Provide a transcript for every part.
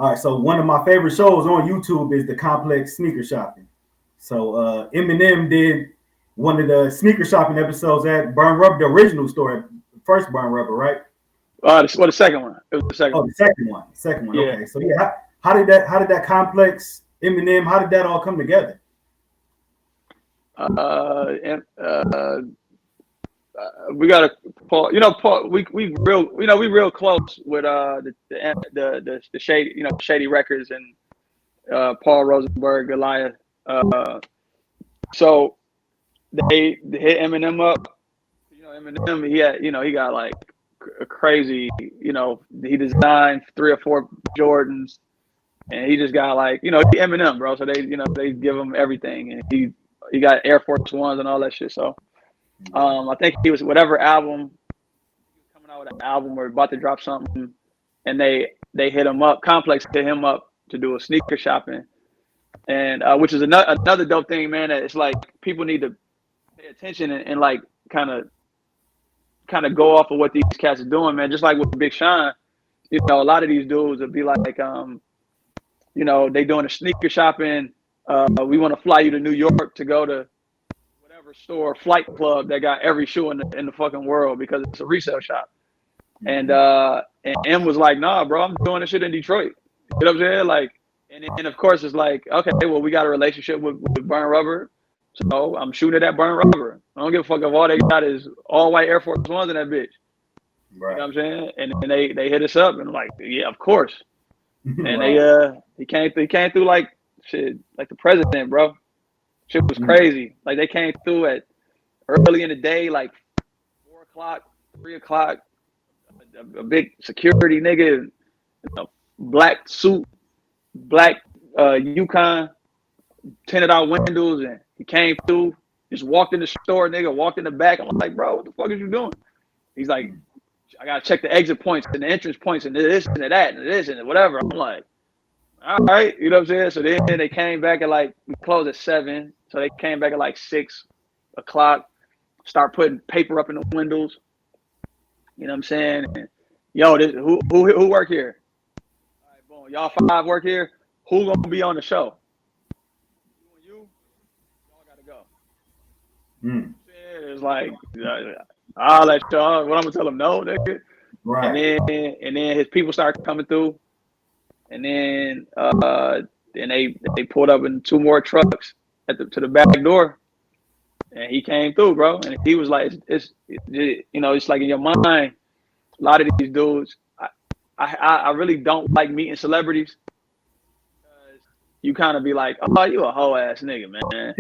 All right, so one of my favorite shows on YouTube is the Complex Sneaker Shopping. So Eminem did one of the sneaker shopping episodes at Burn Rubber, the original store, first Burn Rubber, right? The second one. It was the second Oh, one. the second one. Second one. Yeah. Okay. So yeah, how did that Complex Eminem? How did that all come together? And we got a Paul. You know, Paul. We real. You know, we real close with the shady. You know, Shady Records and Paul Rosenberg, Goliath. So they hit Eminem up. You know, Eminem. He had. You know, he got like a crazy. You know, he designed 3 or 4 Jordans, and he just got like. You know, Eminem, bro. So they give him everything, and he got Air Force Ones and all that shit. So. I think he was whatever album he was coming out with an album or about to drop something, and they hit him up. Complex hit him up to do a sneaker shopping, and which is another dope thing, man. That it's like people need to pay attention and like kind of go off of what these cats are doing, man. Just like with Big Sean, you know, a lot of these dudes would be like, you know, they doing a sneaker shopping. We want to fly you to New York to go to store flight club that got every shoe in the fucking world because it's a resale shop. And M was like, nah, bro, I'm doing this shit in Detroit. You know what I'm saying? Like, and of course it's like, okay, well, we got a relationship with Burn Rubber. So I'm shooting at Burn Rubber. I don't give a fuck if all they got is all white Air Force Ones in that bitch. Right. You know what I'm saying? And they hit us up and like, yeah, of course. And right. He came through like shit, like the president, bro. Shit was crazy. Like they came through at early in the day, like 4 o'clock, 3 o'clock. A big security nigga, you know, black suit, black Yukon, tinted out windows, and he came through. Just walked in the store, nigga. Walked in the back. I'm like, bro, what the fuck is you doing? He's like, I gotta check the exit points and the entrance points and this and that and this and whatever. I'm like, all right, you know what I'm saying? So then they came back at like, we closed at 7. So they came back at like 6 o'clock, start putting paper up in the windows. You know what I'm saying? And, yo, who work here? All right, boom. Y'all 5 work here. Who gonna be on the show? You gotta go. It's like, I'll let y'all. What I'm gonna tell them? No, nigga. Right. And then his people start coming through, and then they pulled up in 2 more trucks to the back door, and he came through, bro. And he was like, it's you know, it's like in your mind, a lot of these dudes. I really don't like meeting celebrities because you kind of be like, oh, you a hoe ass nigga, man.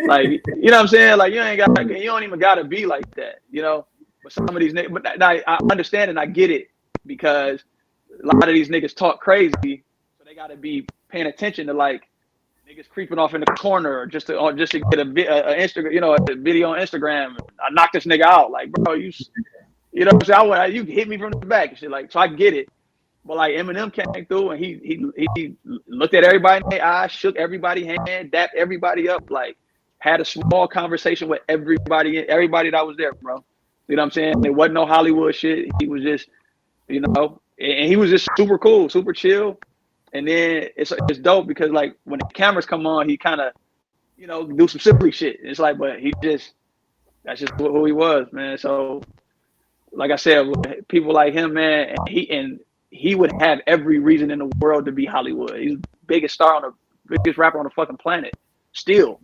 Like, you know what I'm saying? Like you don't even gotta be like that, you know. But some of these niggas, but I understand and I get it because a lot of these niggas talk crazy, so they gotta be paying attention to like niggas creeping off in the corner just to get a Instagram, you know, a video on Instagram. I knocked this nigga out, like, bro, you know what I'm saying? You hit me from the back and shit, like, so I get it. But like Eminem came through and he looked at everybody in their eyes, shook everybody's hand, dapped everybody up, like had a small conversation with everybody that was there, bro. You know what I'm saying? It wasn't no Hollywood shit. He was just, you know, and he was just super cool, super chill. And then it's dope because like when the cameras come on, he kind of, you know, do some silly shit. It's like, but that's just who he was, man. So, like I said, people like him, man, and he would have every reason in the world to be Hollywood. He's the biggest biggest rapper on the fucking planet, still.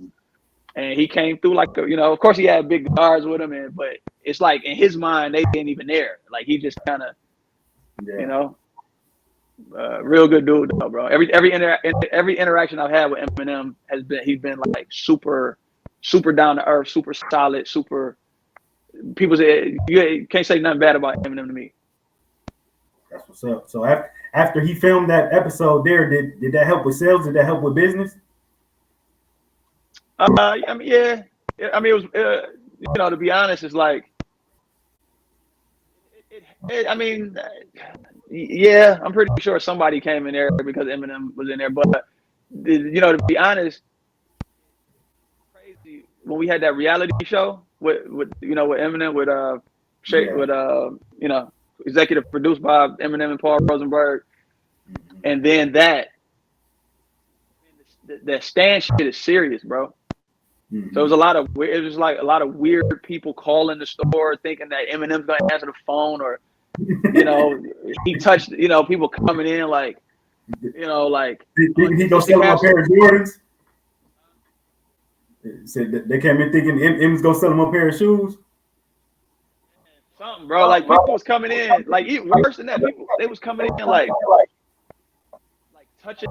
And he came through like, you know, of course he had big guards with him, but it's like in his mind they ain't even there. Like he just kind of, you know. Real good dude though, bro. Every interaction I've had with Eminem he's been like super down to earth, super solid, super. People say you can't say nothing bad about Eminem to me. That's what's up. So after he filmed that episode there, did that help with sales? Did that help with business? I mean, yeah. I mean, it was. You know, to be honest, it's like. I mean. Yeah, I'm pretty sure somebody came in there because Eminem was in there. But you know, to be honest, crazy when we had that reality show with Eminem with you know, executive produced by Eminem and Paul Rosenberg. And then that stand shit is serious, bro. So it was like a lot of weird people calling the store thinking that Eminem's gonna answer the phone, or he touched people coming in like thinking he gonna sell them a pair of Jordans. Said they came in thinking M's gonna sell them a pair of shoes. Something, bro. Like people was coming in, like even worse than that. They was coming in like touching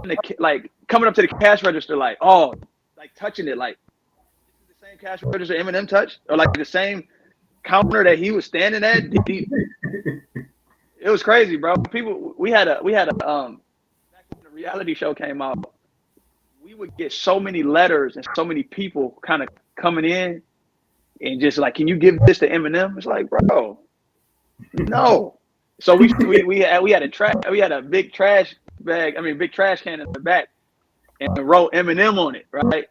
coming up to the cash register, like touching it, like this is the same cash register Eminem touched, or like the same counter that he was standing at. It was crazy, bro. We had a back when the reality show came out, we would get so many letters and so many people kind of coming in and just like, can you give this to Eminem? It's like, bro, no. So we had a big trash can in the back, and wrote Eminem on it, right?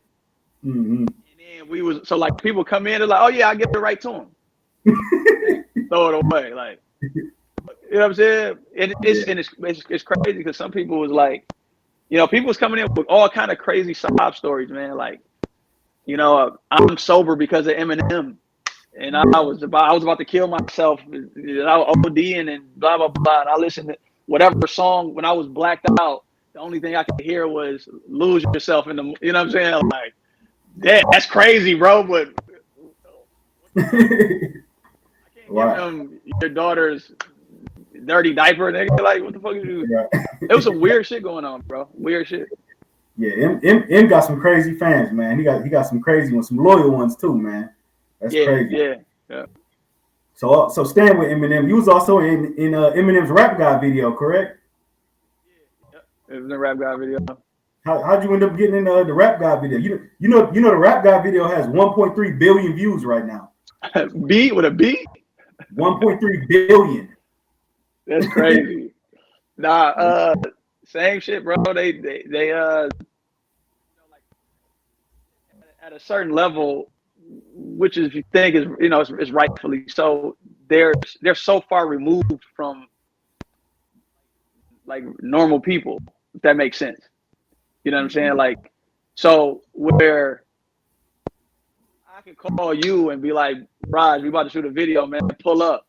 Mm-hmm. And then people come in, they're like, oh yeah, I get it right to him. Throw it away, like, you know what I'm saying? And it's crazy because some people was like, people was coming in with all kind of crazy sob stories, man. Like, I'm sober because of Eminem, and I was about to kill myself. I was ODing and blah blah blah. And I listened to whatever song when I was blacked out. The only thing I could hear was "Lose Yourself" in the. You know what I'm saying? Like, yeah, that's crazy, bro. But I can't give him your daughter's dirty diaper, nigga. Like, what the fuck is you? It was some weird shit going on, bro. Weird shit. Yeah, M got some crazy fans, man. He got some crazy ones, some loyal ones too, man. That's crazy. Yeah. So staying with Eminem, you was also in Eminem's Rap God video, correct? Yeah. It was a Rap God video. How'd you end up getting in the Rap God video? You know the Rap God video has 1.3 billion views right now. B with a B? 1.3 billion. That's crazy. Nah, same shit, bro. They at a certain level, which is, you think is rightfully so, they're so far removed from like normal people, if that makes sense. You know what I'm saying? Like, so where I can call you and be like, Raaj, we about to shoot a video, man, pull up.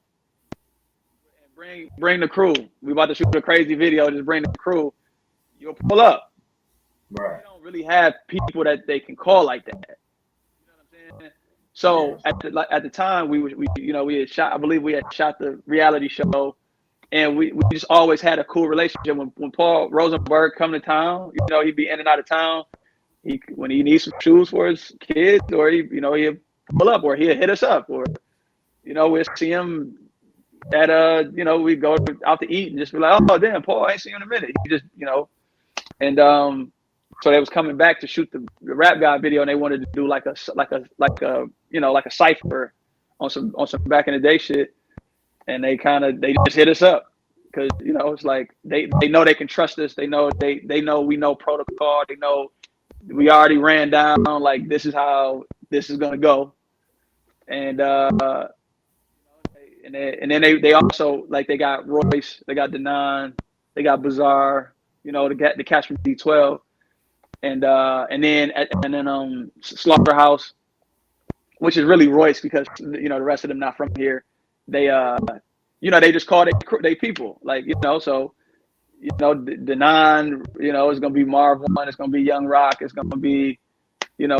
And bring the crew. We about to shoot a crazy video, just bring the crew. You'll pull up. Right. They don't really have people that they can call like that. You know what I'm saying? So at the time we had shot, I believe we had shot the reality show, and we just always had a cool relationship. When Paul Rosenberg come to town, he'd be in and out of town. When he needs some shoes for his kids, or he'd pull up, or he'd hit us up, or we'll see him at we go out to eat and just be like, oh damn, Paul, I ain't seen you in a minute. He just and so they was coming back to shoot the Rap God video, and they wanted to do like a cipher on some back in the day shit, and they just hit us up because it's like they know they can trust us. They know we know protocol. They know we already ran down like this is how this is gonna go, and then they also, like, they got Royce, they got Denon, they got Bizarre, the Catch from D12, and then Slaughterhouse, which is really Royce because the rest of them not from here. They they just call they people, like, so Denon, it's gonna be Marv One, it's gonna be Young Rock, it's gonna be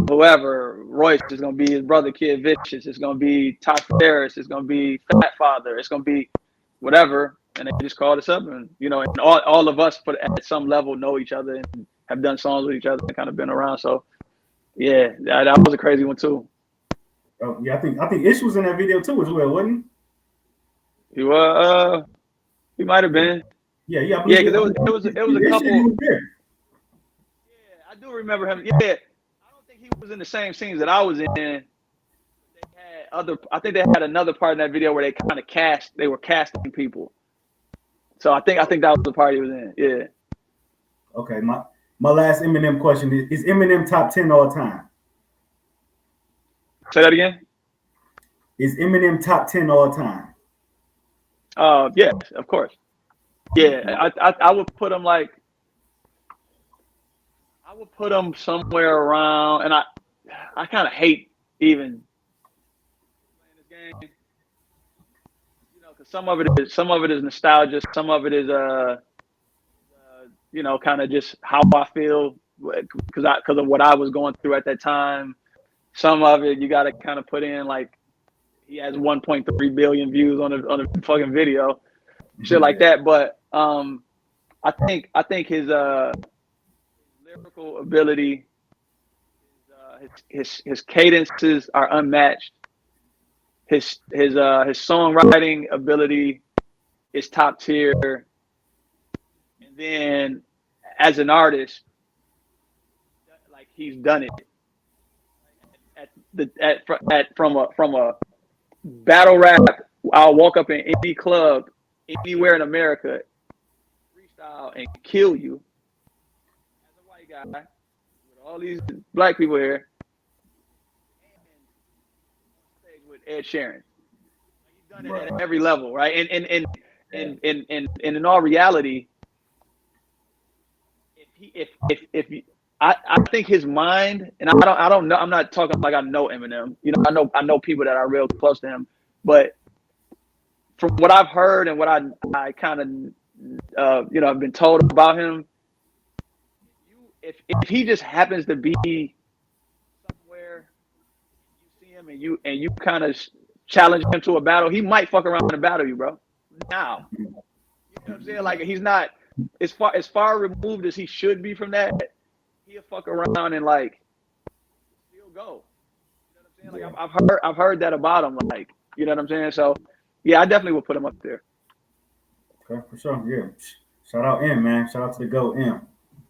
whoever. Royce is going to be his brother, Kid Vicious. It's going to be Todd Ferris. It's going to be Fat Father. It's going to be whatever. And they just called us up, and and all of us at some level know each other and have done songs with each other and kind of been around. So yeah, that was a crazy one too. Oh yeah, I think Ish was in that video too as well, wasn't he? He was. He might have been. Yeah. Yeah, because it was a couple. Yeah, I do remember him. Yeah. He was in the same scenes that I was in. They had I think they had another part in that video where they kind of they were casting people. So I think that was the part he was in. Yeah. Okay, my last Eminem question is Eminem top 10 all time? Say that again? Is Eminem top 10 all time? Yes, of course. Yeah, I would put him like. I would put him somewhere around, and I kind of hate even playing this game, you know, because some of it is nostalgia, some of it is you know, kind of just how I feel because of what I was going through at that time. Some of it you got to kind of put in like he has 1.3 billion views on a fucking video, shit like that. But I think his lyrical ability, his cadences are unmatched. His songwriting ability is top tier. And then as an artist, like he's done it from a battle rap. I'll walk up in any club anywhere in America, freestyle and kill you as a white guy with all these black people here, and with Ed Sheeran. He's done it at every level, right? And in all reality, if I think his mind, and I don't know, I'm not talking like I know Eminem. You know, I know people that are real close to him, but from what I've heard and what I kind of you know, I've been told about him, if he just happens to be somewhere, you see him and you kind of challenge him to a battle, he might fuck around and battle you, bro. Now, you know what I'm saying? Like he's not as far removed as he should be from that. He'll fuck around and like he'll go. You know what I'm saying? Like I've heard that about him. Like, you know what I'm saying? So yeah, I definitely would put him up there. Okay, for sure. Yeah. Shout out M, man. Shout out to the GOAT M.